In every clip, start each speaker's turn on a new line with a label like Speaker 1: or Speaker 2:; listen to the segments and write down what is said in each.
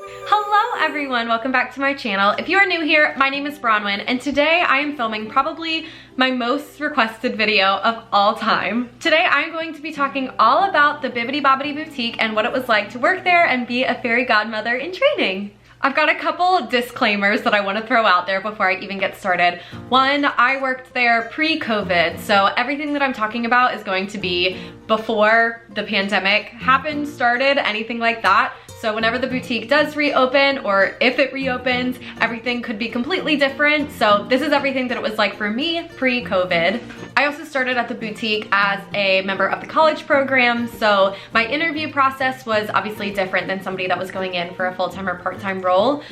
Speaker 1: Hello everyone, welcome back to my channel. If you are new here, my name is Bronwyn, and today I am filming probably my most requested video of all time. Today I'm going to be talking all about the Bibbidi Bobbidi boutique and what it was like to work there and be a fairy godmother in training. I've got a couple disclaimers that I want to throw out there before I even get started. One, I worked there pre-COVID, so everything that I'm talking about is going to be before the pandemic happened, started, anything like that. So whenever the boutique does reopen, or if it reopens, everything could be completely different. So this is everything that it was like for me pre-COVID. I also started at the boutique as a member of the college program, so my interview process was obviously different than somebody that was going in for a full-time or part-time role.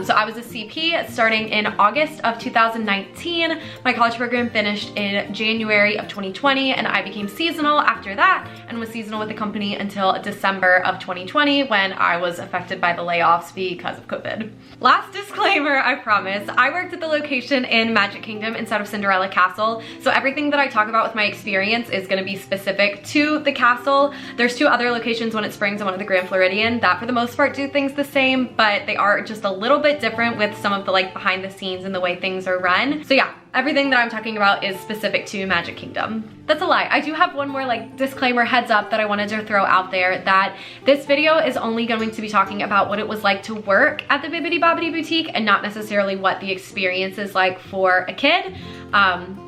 Speaker 1: So I was a CP starting in August of 2019. My college program finished in January of 2020, and I became seasonal after that and was seasonal with the company until December of 2020 when I was affected by the layoffs because of COVID. Last disclaimer, I promise. I worked at the location in Magic Kingdom instead of Cinderella Castle, so everything that I talk about with my experience is going to be specific to the castle. There's two other locations, one at Springs and one at the Grand Floridian, that for the most part do things the same, but they are just a little bit different with some of the like behind the scenes and the way things are run. So yeah, everything that I'm talking about is specific to Magic Kingdom. That's a lie. I do have one more like disclaimer heads up that I wanted to throw out there, that this video is only going to be talking about what it was like to work at the Bibbidi Bobbidi boutique and not necessarily what the experience is like for a kid.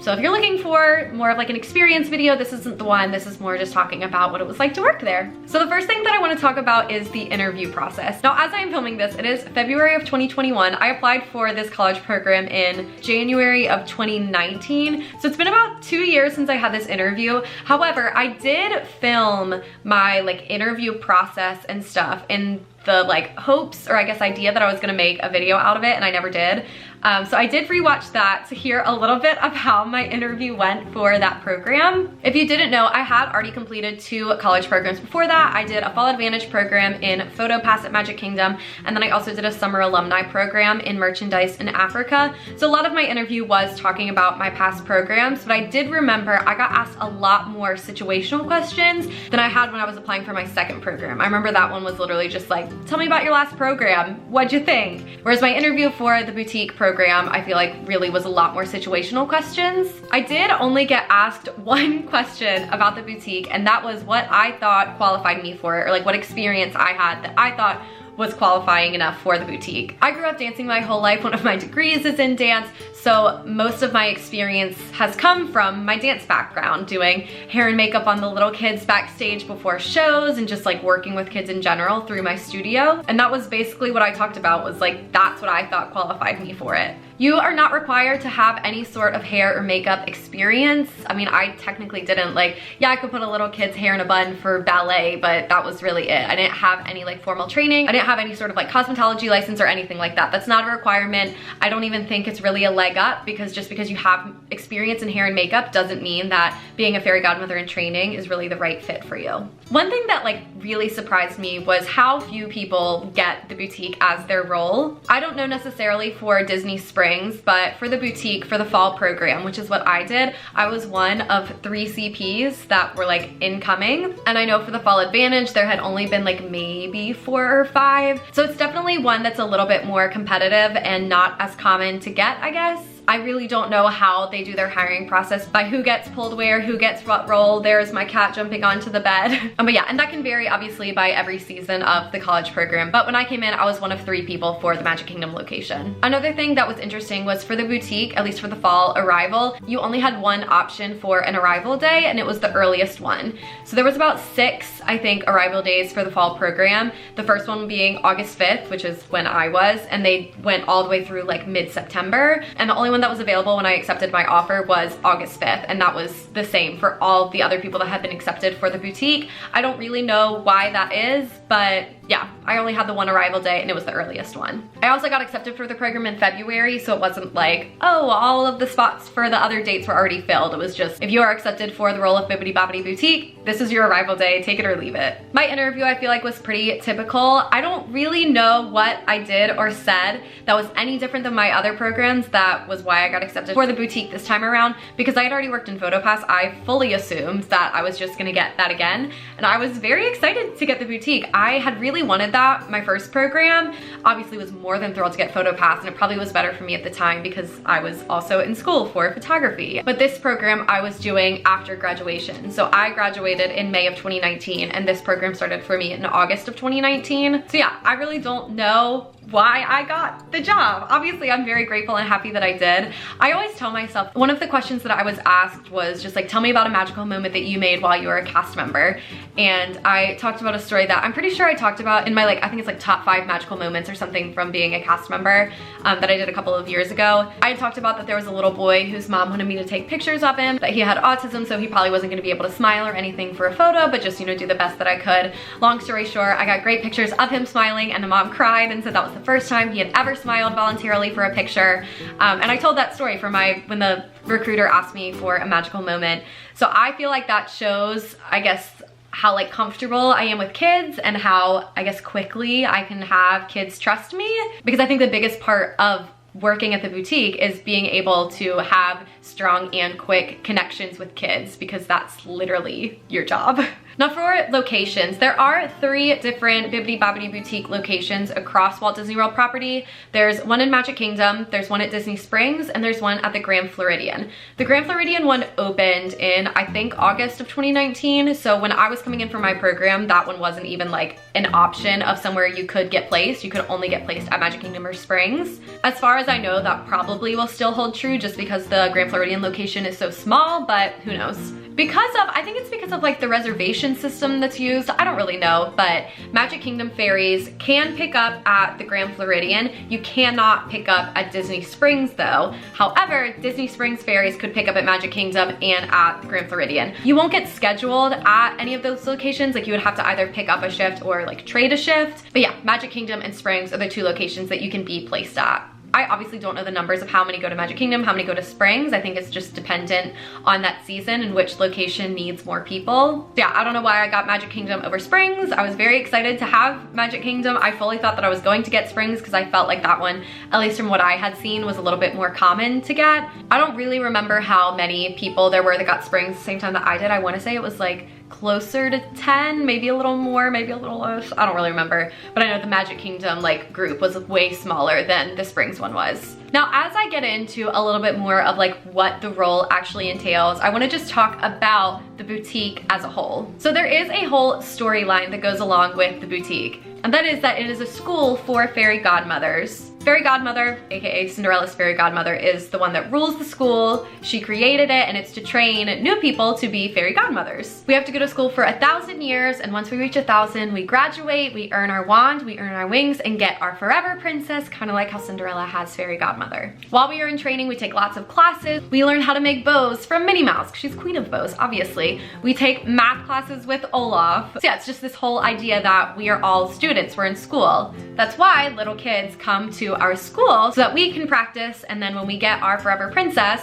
Speaker 1: So if you're looking for more of like an experience video, this isn't the one. This is more just talking about what it was like to work there. So the first thing that I want to talk about is the interview process. Now, as I am filming this, it is February of 2021. I applied for this college program in January of 2019. So it's been about 2 years since I had this interview. However, I did film my like interview process and stuff in the like hopes, or I guess idea, that I was gonna make a video out of it, and I never did. So I did rewatch that to hear a little bit of how my interview went for that program. If you didn't know, I had already completed 2 college programs before that. I did a Fall Advantage program in PhotoPass at Magic Kingdom, and then I also did a summer alumni program in merchandise in Africa. So a lot of my interview was talking about my past programs, but I did remember I got asked a lot more situational questions than I had when I was applying for my second program. I remember that one was literally just like, tell me about your last program, what'd you think? Whereas my interview for the boutique program, I feel like really was a lot more situational questions. I did only get asked one question about the boutique, and that was what I thought qualified me for it, or like what experience I had that I thought was qualifying enough for the boutique. I grew up dancing my whole life. One of my degrees is in dance, so most of my experience has come from my dance background, doing hair and makeup on the little kids backstage before shows and just like working with kids in general through my studio. And that was basically what I talked about, was like, that's what I thought qualified me for it. You are not required to have any sort of hair or makeup experience. I mean, I technically didn't. Like, yeah, I could put a little kid's hair in a bun for ballet, but that was really it. I didn't have any like formal training. I didn't have any sort of like cosmetology license or anything like that. That's not a requirement. I don't even think it's really a leg up, because just because you have experience in hair and makeup doesn't mean that being a fairy godmother in training is really the right fit for you. One thing that like really surprised me was how few people get the boutique as their role. I don't know necessarily for Disney Springs, but for the boutique, for the fall program, which is what I did, I was one of 3 CPs that were like incoming. And I know for the Fall Advantage, there had only been like maybe 4 or 5. So it's definitely one that's a little bit more competitive and not as common to get, I guess. I really don't know how they do their hiring process, by who gets pulled where, who gets what role. There's my cat jumping onto the bed. But yeah, and that can vary obviously by every season of the college program. But when I came in, I was one of 3 people for the Magic Kingdom location. Another thing that was interesting was for the boutique, at least for the fall arrival, you only had one option for an arrival day, and it was the earliest one. So there was about 6, I think, arrival days for the fall program. The first one being August 5th, which is when I was, and they went all the way through like mid-September. And the only one that was available when I accepted my offer was August 5th, and that was the same for all the other people that had been accepted for the boutique. I don't really know why that is, but yeah, I only had the one arrival day, and it was the earliest one. I also got accepted for the program in February, so it wasn't like, oh, all of the spots for the other dates were already filled. It was just, if you are accepted for the role of Bibbidi Bobbidi Boutique, this is your arrival day, take it or leave it. My interview, I feel like, was pretty typical. I don't really know what I did or said that was any different than my other programs. That was why I got accepted for the boutique this time around, because I had already worked in PhotoPass. I fully assumed that I was just gonna get that again, and I was very excited to get the boutique. I had really really wanted that. My first program obviously was more than thrilled to get PhotoPass, and it probably was better for me at the time because I was also in school for photography. But this program I was doing after graduation. So I graduated in May of 2019 and this program started for me in August of 2019. So yeah, I really don't know why I got the job. Obviously, I'm very grateful and happy that I did. I always tell myself, one of the questions that I was asked was just like, tell me about a magical moment that you made while you were a cast member. And I talked about a story that I'm pretty sure I talked about in my I think it's like top 5 magical moments or something from being a cast member that I did a couple of years ago. I had talked about that there was a little boy whose mom wanted me to take pictures of him, that he had autism, so he probably wasn't gonna be able to smile or anything for a photo, but just, you know, do the best that I could. Long story short, I got great pictures of him smiling and the mom cried and said that was the first time he had ever smiled voluntarily for a picture. And I told that story for when the recruiter asked me for a magical moment. So I feel like that shows, I guess, how like comfortable I am with kids and how, I guess, quickly I can have kids trust me. Because I think the biggest part of working at the boutique is being able to have strong and quick connections with kids, because that's literally your job. Now for locations, there are 3 different Bibbidi Bobbidi boutique locations across Walt Disney World property. There's one in Magic Kingdom, there's one at Disney Springs, and there's one at the Grand Floridian. The Grand Floridian one opened in, I think, August of 2019. So when I was coming in for my program, that one wasn't even like an option of somewhere you could get placed. You could only get placed at Magic Kingdom or Springs. As far as I know, that probably will still hold true just because the Grand Floridian location is so small, but who knows? I think it's because of like the reservation system that's used. I don't really know, but Magic Kingdom Fairies can pick up at the Grand Floridian. You cannot pick up at Disney Springs though. However, Disney Springs Fairies could pick up at Magic Kingdom and at the Grand Floridian. You won't get scheduled at any of those locations. Like you would have to either pick up a shift or like trade a shift. But yeah, Magic Kingdom and Springs are the 2 locations that you can be placed at. I obviously don't know the numbers of how many go to Magic Kingdom, how many go to Springs. I think it's just dependent on that season and which location needs more people. So yeah, I don't know why I got Magic Kingdom over Springs. I was very excited to have Magic Kingdom. I fully thought that I was going to get Springs because I felt like that one, at least from what I had seen, was a little bit more common to get. I don't really remember how many people there were that got Springs the same time that I did. I want to say it was like closer to 10, maybe a little more, maybe a little less. I don't really remember, but I know the Magic Kingdom like group was way smaller than the Springs one was. Now, as I get into a little bit more of like what the role actually entails, I want to just talk about the boutique as a whole. So there is a whole storyline that goes along with the boutique, and that is that it is a school for fairy godmothers. Fairy godmother, aka Cinderella's fairy godmother, is the one that rules the school. She created it, and it's to train new people to be fairy godmothers. We have to go to school for 1,000 years, and once we reach 1,000, we graduate, we earn our wand, we earn our wings, and get our forever princess, kind of like how Cinderella has fairy godmother. While we are in training, we take lots of classes. We learn how to make bows from Minnie Mouse. She's queen of bows, obviously. We take math classes with Olaf. So yeah, it's just this whole idea that we are all students, we're in school. That's why little kids come to our school so that we can practice, and then when we get our forever princess,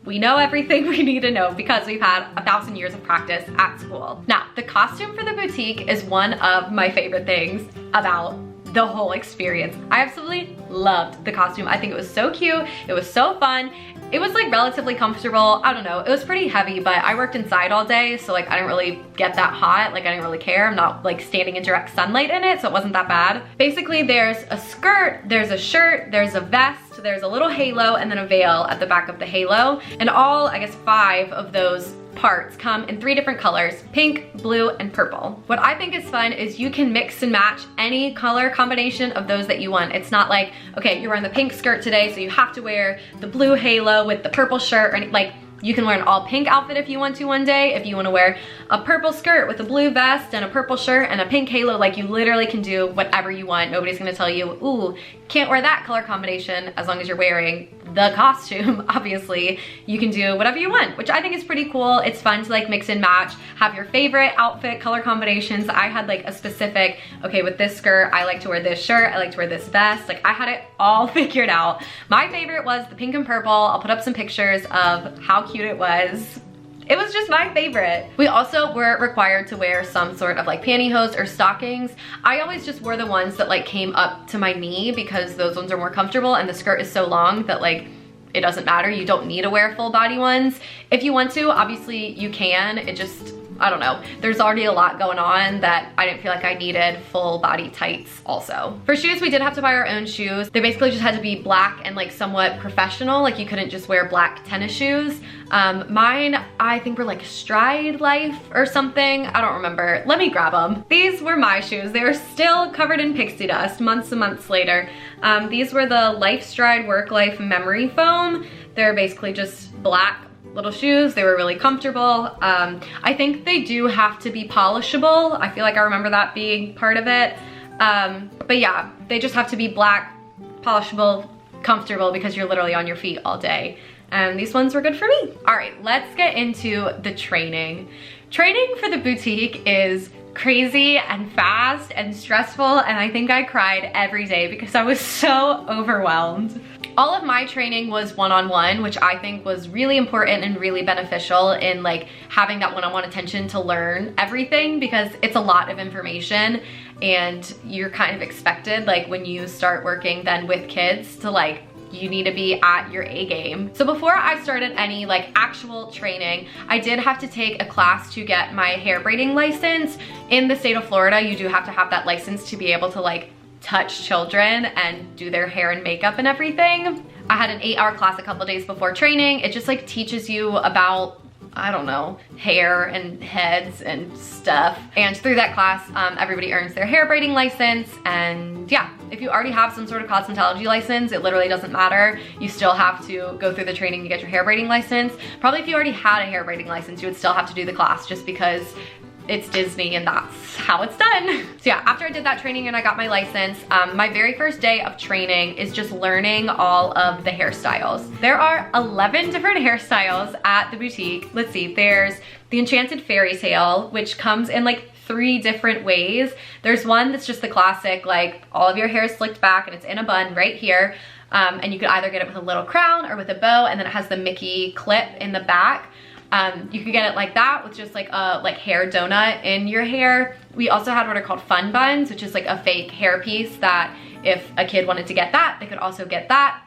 Speaker 1: we know everything we need to know because we've had 1,000 years of practice at school. Now, the costume for the boutique is one of my favorite things about the whole experience. I absolutely loved the costume. I think it was so cute. It was so fun. It was like relatively comfortable. I don't know, it was pretty heavy, but I worked inside all day, so like I didn't really get that hot. Like I didn't really care. I'm not like standing in direct sunlight in it, so it wasn't that bad. Basically, there's a skirt, there's a shirt, there's a vest, there's a little halo, and then a veil at the back of the halo. And all, I guess, 5 of those parts come in 3 different colors: pink, blue, and purple. What I think is fun is you can mix and match any color combination of those that you want. It's not like, okay, you're wearing the pink skirt today, so you have to wear the blue halo with the purple shirt, or any, like, you can wear an all pink outfit if you want to one day. If you want to wear a purple skirt with a blue vest and a purple shirt and a pink halo, like you literally can do whatever you want. Nobody's gonna tell you, ooh, can't wear that color combination, as long as you're wearing the costume. Obviously, you can do whatever you want, which I think is pretty cool. It's fun to like mix and match, have your favorite outfit color combinations. I had like a specific, okay, with this skirt, I like to wear this shirt, I like to wear this vest. Like I had it all figured out. My favorite was the pink and purple. I'll put up some pictures of how cute it was. It was just my favorite. We also were required to wear some sort of like pantyhose or stockings. I always just wore the ones that like came up to my knee because those ones are more comfortable, and the skirt is so long that like it doesn't matter. You don't need to wear full body ones. If you want to, obviously you can. It just, I don't know. There's already a lot going on that I didn't feel like I needed full body tights also. For shoes, we did have to buy our own shoes. They basically just had to be black and like somewhat professional. Like you couldn't just wear black tennis shoes. Mine, I think were like Stride Life or something. I don't remember. Let me grab them. These were my shoes. They are still covered in pixie dust months and months later. These were the Life Stride Work Life Memory Foam. They're basically just black little shoes. They were really comfortable. I think they do have to be polishable. I feel like I remember that being part of it. But yeah, they just have to be black, polishable, comfortable because you're literally on your feet all day. And these ones were good for me. All right, let's get into the training. Training for the boutique is crazy and fast and stressful, and I think I cried every day because I was so overwhelmed. All of my training was one-on-one, which I think was really important and really beneficial in like having that one-on-one attention to learn everything, because it's a lot of information and you're kind of expected, like when you start working then with kids, to like, you need to be at your A game. So before I started any like actual training, I did have to take a class to get my hair braiding license. In the state of Florida, you do have to have that license to be able to like touch children and do their hair and makeup and everything. I had an 8-hour class a couple days before training. It just like teaches you about, I don't know, hair and heads and stuff. And through that class, everybody earns their hair braiding license. And yeah, if you already have some sort of cosmetology license, it literally doesn't matter. You still have to go through the training to get your hair braiding license. Probably if you already had a hair braiding license, you would still have to do the class just because it's Disney and that's how it's done. So yeah, after I did that training and I got my license, my very first day of training is just learning all of the hairstyles. There are 11 different hairstyles at the boutique. Let's see, there's the Enchanted Fairies tail, which comes in like 3 different ways. There's one that's just the classic, like all of your hair is slicked back and it's in a bun right here. And you could either get it with a little crown or with a bow, and then it has the Mickey clip in the back. You could get it like that with just like a hair donut in your hair. We also had what are called fun buns, which is like a fake hair piece that if a kid wanted to get that, they could also get that.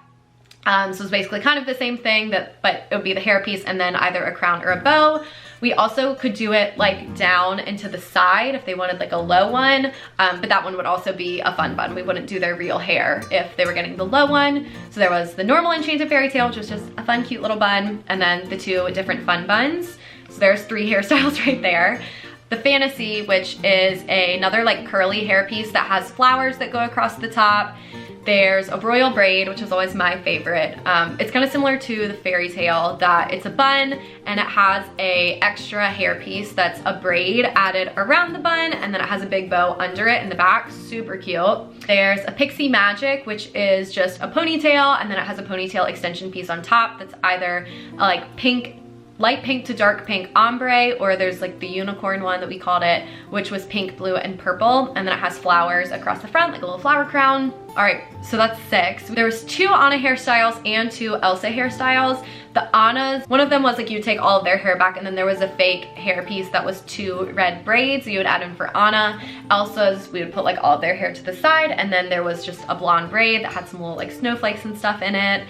Speaker 1: So it's basically kind of the same thing, but it would be the hair piece and then either a crown or a bow. We also could do it like down into the side if they wanted like a low one, but that one would also be a fun bun. We wouldn't do their real hair if they were getting the low one. So there was the normal Enchanted Fairy Tale, which was just a fun, cute little bun, and then the 2 different fun buns. So there's 3 hairstyles right there. The Fantasy, which is another like curly hair piece that has flowers that go across the top. There's a royal braid, which is always my favorite. It's kind of similar to the fairy tale, that it's a bun and it has a extra hair piece that's a braid added around the bun, and then it has a big bow under it in the back. Super cute. There's a Pixie Magic, which is just a ponytail, and then it has a ponytail extension piece on top that's either like pink, light pink to dark pink ombre, or there's like the unicorn one that we called it, which was pink, blue, and purple, and then it has flowers across the front, like a little flower crown. All right, so that's 6. There was 2 Anna hairstyles and 2 Elsa hairstyles. The Annas, one of them was like you would take all of their hair back, and then there was a fake hair piece that was 2 red braids, so you would add in for Anna. Elsa's, we would put like all of their hair to the side, and then there was just a blonde braid that had some little like snowflakes and stuff in it.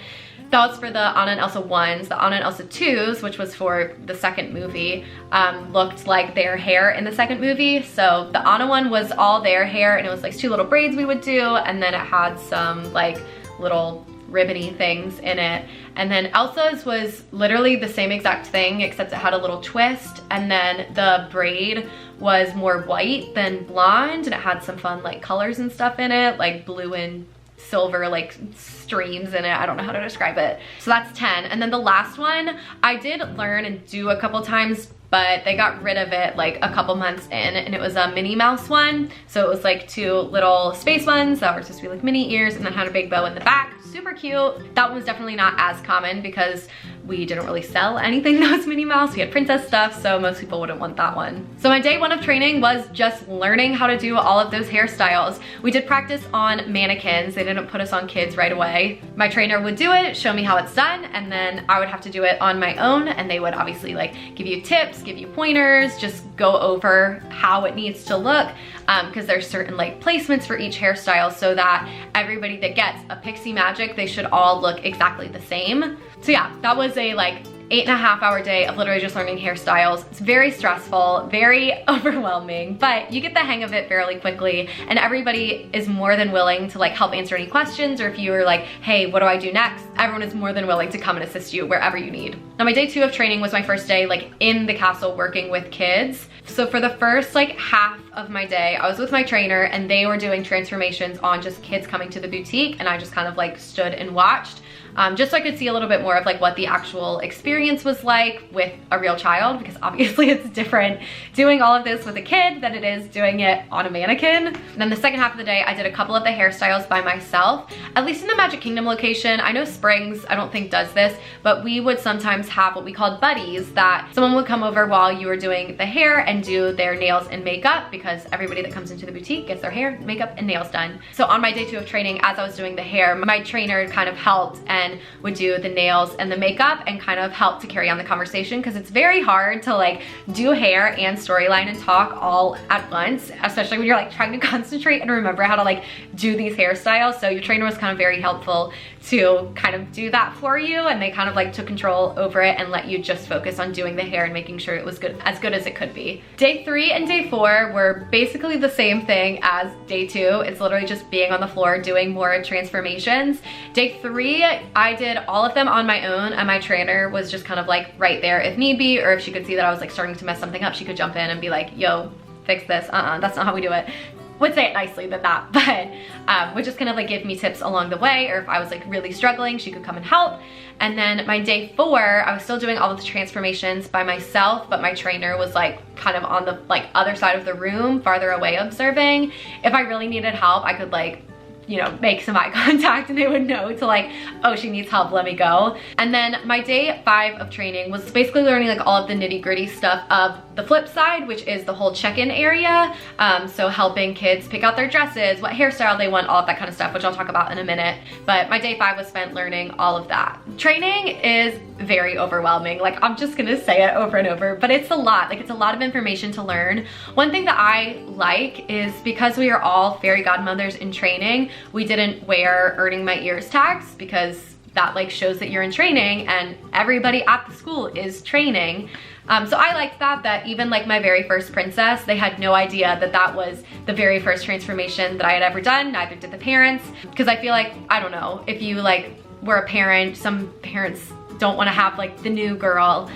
Speaker 1: That was for the Anna and Elsa 1s. The Anna and Elsa 2s, which was for the second movie, looked like their hair in the second movie. So the Anna one was all their hair, and it was like 2 little braids we would do, and then it had some like little ribbony things in it. And then Elsa's was literally the same exact thing, except it had a little twist, and then the braid was more white than blonde, and it had some fun like colors and stuff in it, like blue and silver like streams in it. I don't know how to describe it. So that's 10. And then the last one I did learn and do a couple times, but they got rid of it like a couple months in, and it was a Minnie Mouse one. So it was like 2 little space buns that were supposed to be like mini ears, and then had a big bow in the back. Super cute. That one was definitely not as common because we didn't really sell anything that was Minnie Mouse. We had princess stuff, so most people wouldn't want that one. So my day 1 of training was just learning how to do all of those hairstyles. We did practice on mannequins. They didn't put us on kids right away. My trainer would do it, show me how it's done, and then I would have to do it on my own, and they would obviously like give you tips, give you pointers, just go over how it needs to look, because there's certain like placements for each hairstyle so that everybody that gets a Pixie Magic, they should all look exactly the same. So yeah, that was a like 8.5-hour day of literally just learning hairstyles. It's very stressful, very overwhelming, but you get the hang of it fairly quickly, and everybody is more than willing to like help answer any questions, or if you were like, hey, what do I do next? Everyone is more than willing to come and assist you wherever you need. Now my day 2 of training was my first day like in the castle working with kids. So for the first like half of my day, I was with my trainer and they were doing transformations on just kids coming to the boutique, and I just kind of like stood and watched. Just so I could see a little bit more of like what the actual experience was like with a real child, because obviously it's different doing all of this with a kid than it is doing it on a mannequin. And then the second half of the day, I did a couple of the hairstyles by myself, at least in the Magic Kingdom location. I know Springs, I don't think does this, but we would sometimes have what we called buddies, that someone would come over while you were doing the hair and do their nails and makeup, because everybody that comes into the boutique gets their hair, makeup, and nails done. So on my day 2 of training, as I was doing the hair, my trainer kind of helped and would do the nails and the makeup and kind of help to carry on the conversation, because it's very hard to like do hair and storyline and talk all at once, especially when you're like trying to concentrate and remember how to like do these hairstyles. So your trainer was kind of very helpful to kind of do that for you, and they kind of like took control over it and let you just focus on doing the hair and making sure it was good as it could be. Day 3 and day 4 were basically the same thing as day 2. It's literally just being on the floor doing more transformations. Day 3, I did all of them on my own, and my trainer was just kind of like right there if need be, or if she could see that I was like starting to mess something up, she could jump in and be like, yo, fix this. That's not how we do it. Would say it nicely than that, but would just kind of like give me tips along the way, or if I was like really struggling, she could come and help. And then my day 4, I was still doing all of the transformations by myself, but my trainer was like kind of on the like other side of the room, farther away observing. If I really needed help, I could like, you know, make some eye contact and they would know to like, oh, she needs help, let me go. And then my day 5 of training was basically learning like all of the nitty-gritty stuff of the flip side, which is the whole check-in area. So helping kids pick out their dresses, what hairstyle they want, all of that kind of stuff, which I'll talk about in a minute. But my day 5 was spent learning all of that. Training is very overwhelming. Like, I'm just gonna say it over and over, but it's a lot. Like, it's a lot of information to learn. One thing that I like is because we are all fairy godmothers in training, we didn't wear earning my ears tags, because that like shows that you're in training and everybody at the school is training. So I liked that even like my very first princess, they had no idea that that was the very first transformation that I had ever done. Neither did the parents, because I feel like, I don't know, if you like were a parent, some parents don't want to have like the new girl.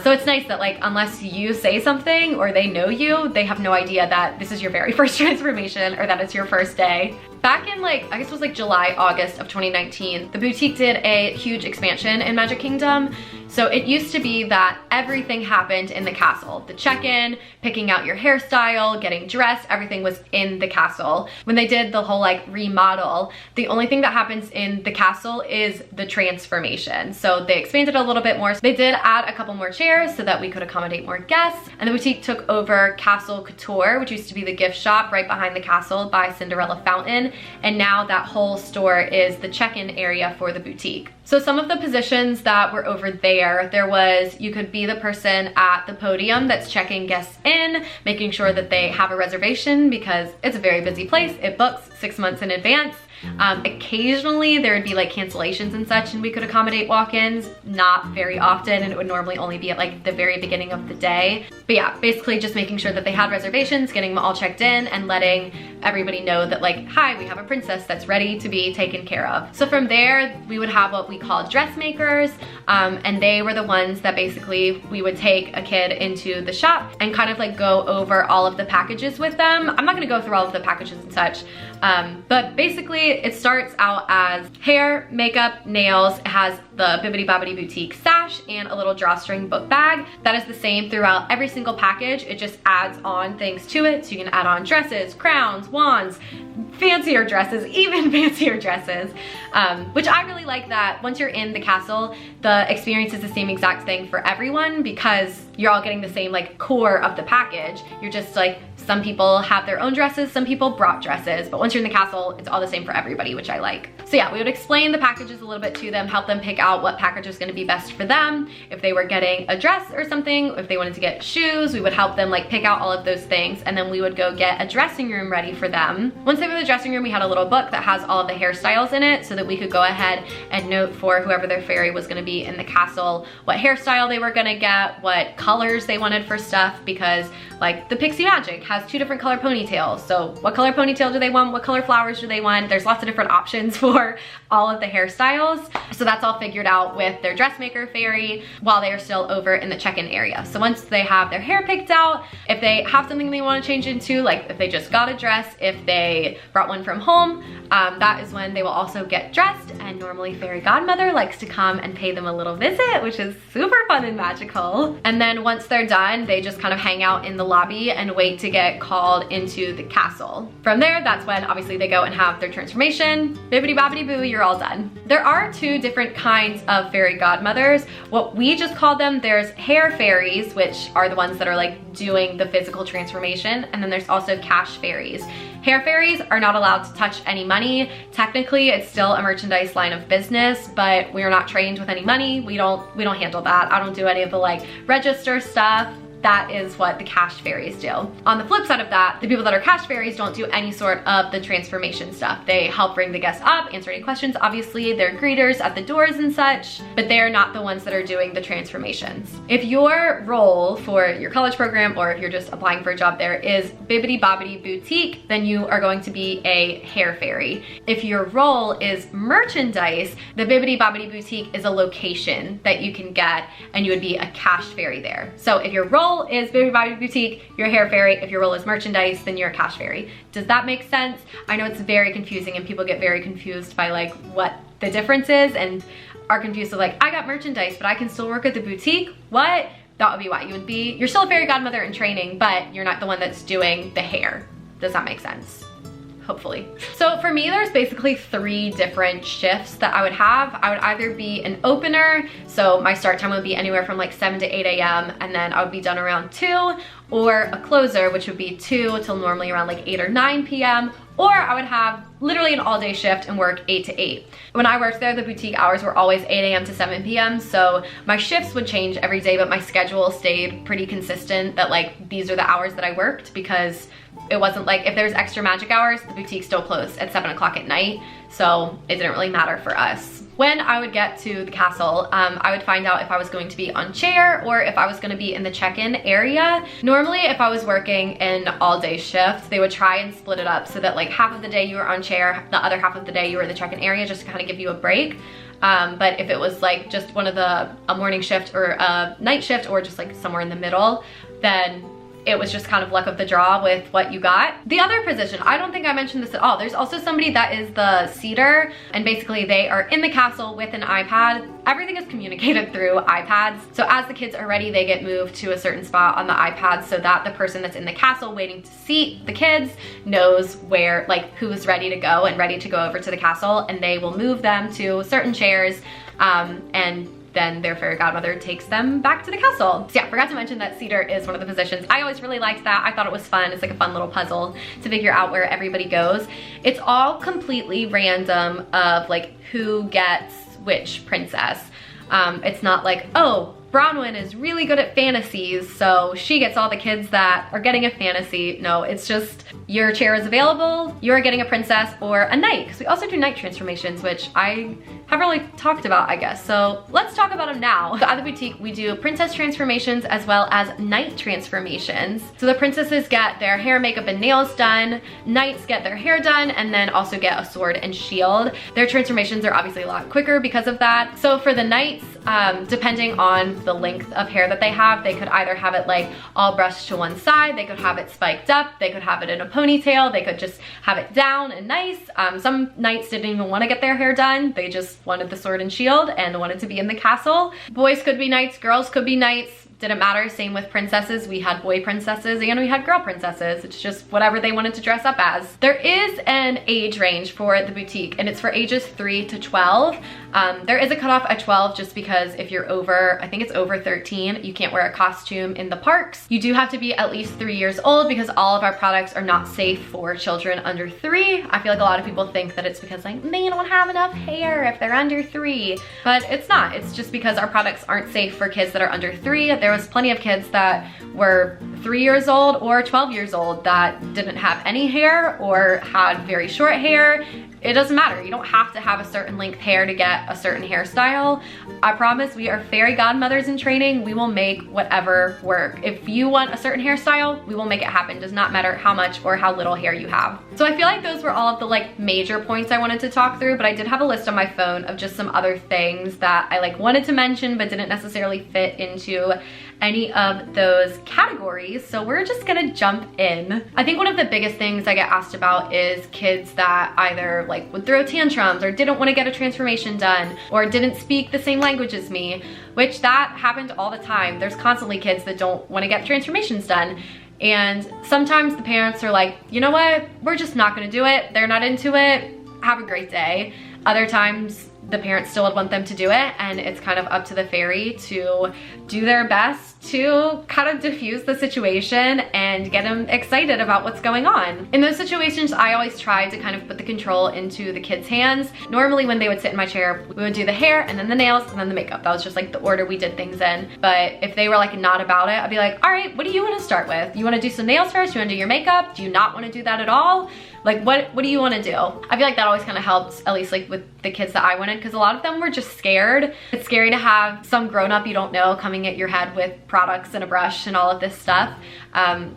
Speaker 1: So it's nice that like, unless you say something or they know you, they have no idea that this is your very first transformation or that it's your first day. Back in like, I guess it was like July, August of 2019, the boutique did a huge expansion in Magic Kingdom. So it used to be that everything happened in the castle. The check-in, picking out your hairstyle, getting dressed, everything was in the castle. When they did the whole like remodel, the only thing that happens in the castle is the transformation. So they expanded a little bit more. So they did add a couple more chairs so that we could accommodate more guests. And the boutique took over Castle Couture, which used to be the gift shop right behind the castle by Cinderella Fountain. And now that whole store is the check-in area for the boutique. So some of the positions that were over there was, you could be the person at the podium that's checking guests in, making sure that they have a reservation, because it's a very busy place. It books 6 months in advance. Occasionally there would be like cancellations and such, and we could accommodate walk-ins, not very often, and it would normally only be at like the very beginning of the day. But yeah, basically just making sure that they had reservations, getting them all checked in, and letting everybody know that like, hi, we have a princess that's ready to be taken care of. So from there, we would have what we call dressmakers, and they were the ones that basically we would take a kid into the shop and kind of like go over all of the packages with them. I'm not gonna go through all of the packages and such, but basically it starts out as hair, makeup, nails. It has the Bibbidi Bobbidi Boutique sash and a little drawstring book bag. That is the same throughout every single package. It just adds on things to it. So you can add on dresses, crowns, wands, fancier dresses, even fancier dresses, which I really like that once you're in the castle, the experience is the same exact thing for everyone, because you're all getting the same like core of the package. You're just like Some people have their own dresses, some people brought dresses, but once you're in the castle, it's all the same for everybody, which I like. So yeah, we would explain the packages a little bit to them, help them pick out what package is gonna be best for them. If they were getting a dress or something, if they wanted to get shoes, we would help them like pick out all of those things, and then we would go get a dressing room ready for them. Once they were in the dressing room, we had a little book that has all of the hairstyles in it so that we could go ahead and note for whoever their fairy was gonna be in the castle, what hairstyle they were gonna get, what colors they wanted for stuff, because like the Pixie Magic has 2 different color ponytails. So what color ponytail do they want? What color flowers do they want? There's lots of different options for all of the hairstyles. So that's all figured out with their dressmaker fairy while they are still over in the check-in area. So once they have their hair picked out, if they have something they want to change into, like if they just got a dress, if they brought one from home, that is when they will also get dressed, and normally fairy godmother likes to come and pay them a little visit, which is super fun and magical. And then once they're done, they just kind of hang out in the lobby and wait to get called into the castle. From there, that's when obviously they go and have their transformation. Bibbidi bobbidi boo, you're all done. There are 2 different kinds of fairy godmothers. What we just call them, there's hair fairies, which are the ones that are like doing the physical transformation, and then there's also cash fairies. Hair fairies are not allowed to touch any money. Technically, it's still a merchandise line of business, but we are not trained with any money. We don't handle that. I don't do any of the like register stuff. That is what the cash fairies do. On the flip side of that, the people that are cash fairies don't do any sort of the transformation stuff. They help bring the guests up, answer any questions. Obviously, they're greeters at the doors and such, but they are not the ones that are doing the transformations. If your role for your college program, or if you're just applying for a job there, is Bibbidi Bobbidi Boutique, then you are going to be a hair fairy. If your role is merchandise, the Bibbidi Bobbidi Boutique is a location that you can get, and you would be a cash fairy there. So if your role is Bibbidi Bobbidi Boutique, you're a hair fairy. If your role is merchandise, then you're a cash fairy. Does that make sense? I know it's very confusing and people get very confused by like what the difference is and are confused with like, I got merchandise, but I can still work at the boutique. What? That would be why you're still a fairy godmother in training, but you're not the one that's doing the hair. Does that make sense? Hopefully. So for me, there's basically 3 different shifts that I would have. I would either be an opener, so my start time would be anywhere from like 7 to 8 a.m. and then I would be done around 2, or a closer, which would be 2 till normally around like 8 or 9 p.m. Or I would have literally an all-day shift and work 8 to 8. When I worked there, the boutique hours were always 8 a.m. to 7 p.m. So my shifts would change every day, but my schedule stayed pretty consistent that like these are the hours that I worked, because it wasn't like if there's extra magic hours, the boutique still closed at 7 o'clock at night. So it didn't really matter for us. When I would get to the castle, I would find out if I was going to be on chair or if I was going to be in the check-in area. Normally, if I was working an all-day shift, they would try and split it up so that like half of the day you were on chair, the other half of the day you were in the check-in area, just to kind of give you a break. But if it was like just a morning shift or a night shift or just like somewhere in the middle, then it was just kind of luck of the draw with what you got. The other position, I don't think I mentioned this at all. There's also somebody that is the seater, and basically they are in the castle with an iPad. Everything is communicated through iPads. So as the kids are ready, they get moved to a certain spot on the iPad so that the person that's in the castle waiting to seat the kids knows where, like who's ready to go and ready to go over to the castle, and they will move them to certain chairs and then their fairy godmother takes them back to the castle. So yeah, forgot to mention that seater is one of the positions. I always really liked that. I thought it was fun. It's like a fun little puzzle to figure out where everybody goes. It's all completely random of like who gets which princess. It's not like, oh, Bronwyn is really good at fantasies, so she gets all the kids that are getting a fantasy. No, it's just your chair is available, you're getting a princess or a knight, because we also do knight transformations, which I haven't really talked about, I guess. So let's talk about them now. So at the boutique, we do princess transformations as well as knight transformations. So the princesses get their hair, makeup, and nails done. Knights get their hair done and then also get a sword and shield. Their transformations are obviously a lot quicker because of that. So for the knights, depending on the length of hair that they have, they could either have it like all brushed to one side, they could have it spiked up, they could have it in a ponytail, they could just have it down and nice. Some knights didn't even want to get their hair done. They just wanted the sword and shield and wanted to be in the castle. Boys could be knights, girls could be knights. didn't matter. Same with princesses. We had boy princesses and we had girl princesses. It's just whatever they wanted to dress up as. There is an age range for the boutique, and it's for ages 3 to 12. There is a cutoff at 12 just because if you're over, I think it's over 13, you can't wear a costume in the parks. You do have to be at least 3 years old because all of our products are not safe for children under 3. I feel like a lot of people think that it's because like they don't have enough hair if they're under 3, but it's not. It's just because our products aren't safe for kids that are under 3. There was plenty of kids that were 3 years old or 12 years old that didn't have any hair or had very short hair. It doesn't matter. You don't have to have a certain length hair to get a certain hairstyle. I promise we are fairy godmothers in training. We will make whatever work. If you want a certain hairstyle, we will make it happen. Does not matter how much or how little hair you have. So I feel like those were all of the like major points I wanted to talk through, but I did have a list on my phone of just some other things that I like wanted to mention but didn't necessarily fit into any of those categories. So we're just gonna jump in. I think one of the biggest things I get asked about is kids that either like would throw tantrums or didn't want to get a transformation done or didn't speak the same language as me, which that happened all the time. There's constantly kids that don't want to get transformations done. And sometimes the parents are like, you know what, we're just not gonna do it. They're not into it. Have a great day. Other times the parents still would want them to do it, and it's kind of up to the fairy to do their best to kind of diffuse the situation and get them excited about what's going on. In those situations, I always try to kind of put the control into the kids' hands. Normally when they would sit in my chair, we would do the hair and then the nails and then the makeup. That was just like the order we did things in. But if they were like not about it, I'd be like, all right, what do you want to start with? You want to do some nails first? You want to do your makeup? Do you not want to do that at all? Like what do you want to do? I feel like that always kind of helps, at least like with the kids that I wanted, because a lot of them were just scared. It's scary to have some grown-up you don't know coming at your head with products and a brush and all of this stuff.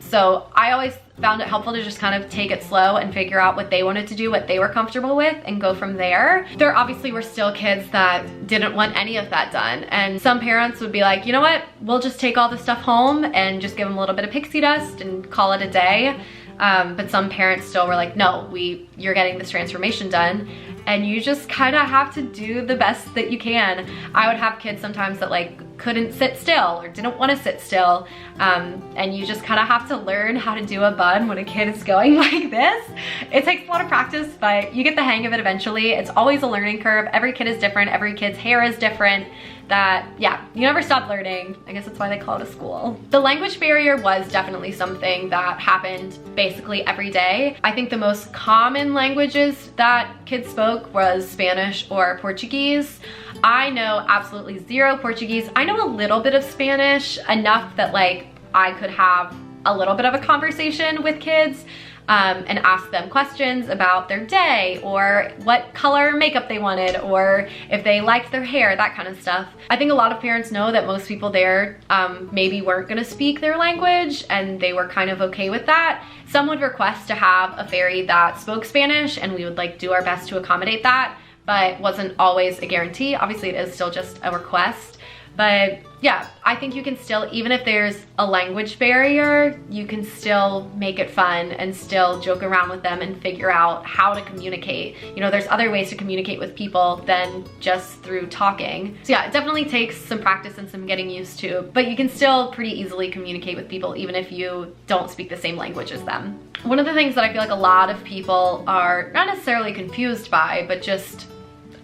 Speaker 1: So I always found it helpful to just kind of take it slow and figure out what they wanted to do, what they were comfortable with, and go from there. There obviously were still kids that didn't want any of that done. And some parents would be like, you know what, we'll just take all the stuff home and just give them a little bit of pixie dust and call it a day. But some parents still were like, no, you're getting this transformation done. And you just kind of have to do the best that you can. I would have kids sometimes that like couldn't sit still or didn't want to sit still. And you just kind of have to learn how to do a bun when a kid is going like this. It takes a lot of practice, but you get the hang of it eventually. It's always a learning curve. Every kid is different. Every kid's hair is different. Yeah, you never stop learning. I guess that's why they call it a school. The language barrier was definitely something that happened basically every day. I think the most common languages that kids spoke was Spanish or Portuguese. I know absolutely zero Portuguese. I know a little bit of Spanish, enough that like I could have a little bit of a conversation with kids. And ask them questions about their day or what color makeup they wanted or if they liked their hair, that kind of stuff. I think a lot of parents know that most people there maybe weren't gonna speak their language and they were kind of okay with that. Some would request to have a fairy that spoke Spanish and we would like do our best to accommodate that, but wasn't always a guarantee. Obviously it is still just a request. But yeah, I think you can still, even if there's a language barrier, you can still make it fun and still joke around with them and figure out how to communicate. You know, there's other ways to communicate with people than just through talking. So yeah, it definitely takes some practice and some getting used to, but you can still pretty easily communicate with people even if you don't speak the same language as them. One of the things that I feel like a lot of people are not necessarily confused by, but just,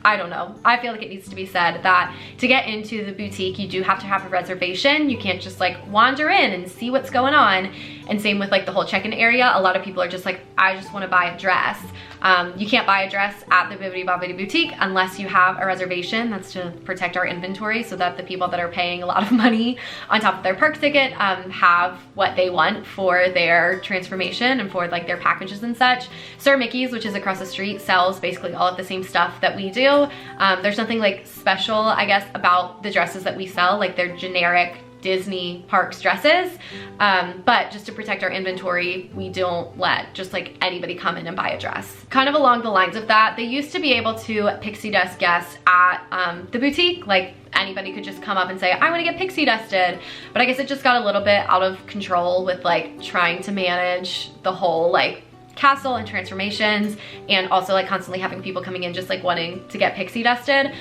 Speaker 1: I don't know, I feel like it needs to be said that to get into the boutique, you do have to have a reservation. You can't just like wander in and see what's going on. And same with like the whole check-in area. A lot of people are just like, I just want to buy a dress. You can't buy a dress at the Bibbidi Bobbidi boutique unless you have a reservation. That's to protect our inventory so that the people that are paying a lot of money on top of their park ticket have what they want for their transformation and for like their packages and such. Sir Mickey's, which is across the street, sells basically all of the same stuff that we do. There's nothing like special, I guess, about the dresses that we sell. Like they're generic Disney parks dresses, but just to protect our inventory, we don't let just like anybody come in and buy a dress. Kind of along the lines of that, they used to be able to pixie dust guests at the boutique. Like anybody could just come up and say, I want to get pixie dusted. But I guess it just got a little bit out of control with like trying to manage the whole like castle and transformations, and also like constantly having people coming in just like wanting to get pixie dusted.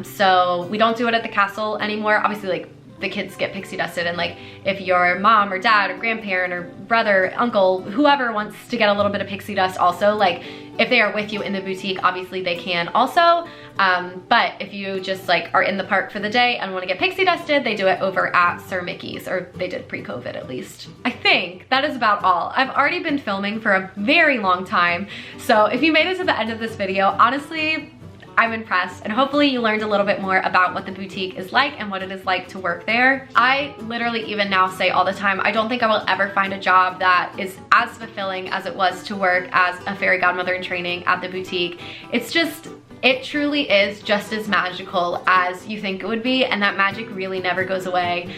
Speaker 1: So we don't do it at the castle anymore. Obviously like the kids get pixie dusted. And like if your mom or dad or grandparent or brother, uncle, whoever wants to get a little bit of pixie dust also, like if they are with you in the boutique, obviously they can also. But if you just like are in the park for the day and want to get pixie dusted, they do it over at Sir Mickey's, or they did pre-COVID at least. I think that is about all. I've already been filming for a very long time, so if you made it to the end of this video, honestly, I'm impressed, and hopefully you learned a little bit more about what the boutique is like and what it is like to work there. I literally even now say all the time, I don't think I will ever find a job that is as fulfilling as it was to work as a fairy godmother in training at the boutique. It truly is just as magical as you think it would be, and that magic really never goes away.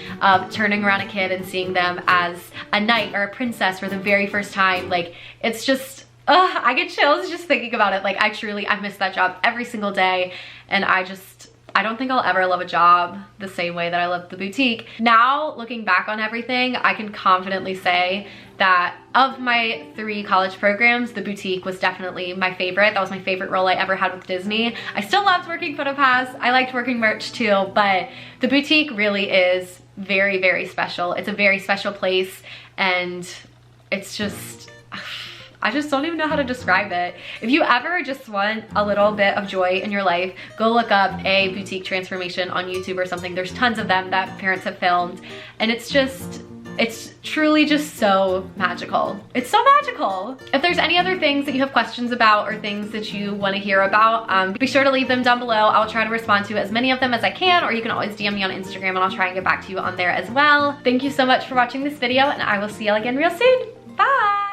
Speaker 1: Turning around a kid and seeing them as a knight or a princess for the very first time, like it's just, I get chills just thinking about it. Like I miss that job every single day, and I don't think I'll ever love a job the same way that I love the boutique. Now, looking back on everything, I can confidently say that of my 3 college programs, the boutique was definitely my favorite. That was my favorite role I ever had with Disney. I still loved working PhotoPass. I liked working merch too, but the boutique really is very, very special. It's a very special place, and it's just, I just don't even know how to describe it. If you ever just want a little bit of joy in your life, go look up a boutique transformation on YouTube or something. There's tons of them that parents have filmed, and it's truly just so magical. It's so magical. If there's any other things that you have questions about or things that you want to hear about, be sure to leave them down below. I'll try to respond to as many of them as I can, or you can always DM me on Instagram and I'll try and get back to you on there as well. Thank you so much for watching this video, and I will see you again real soon. Bye!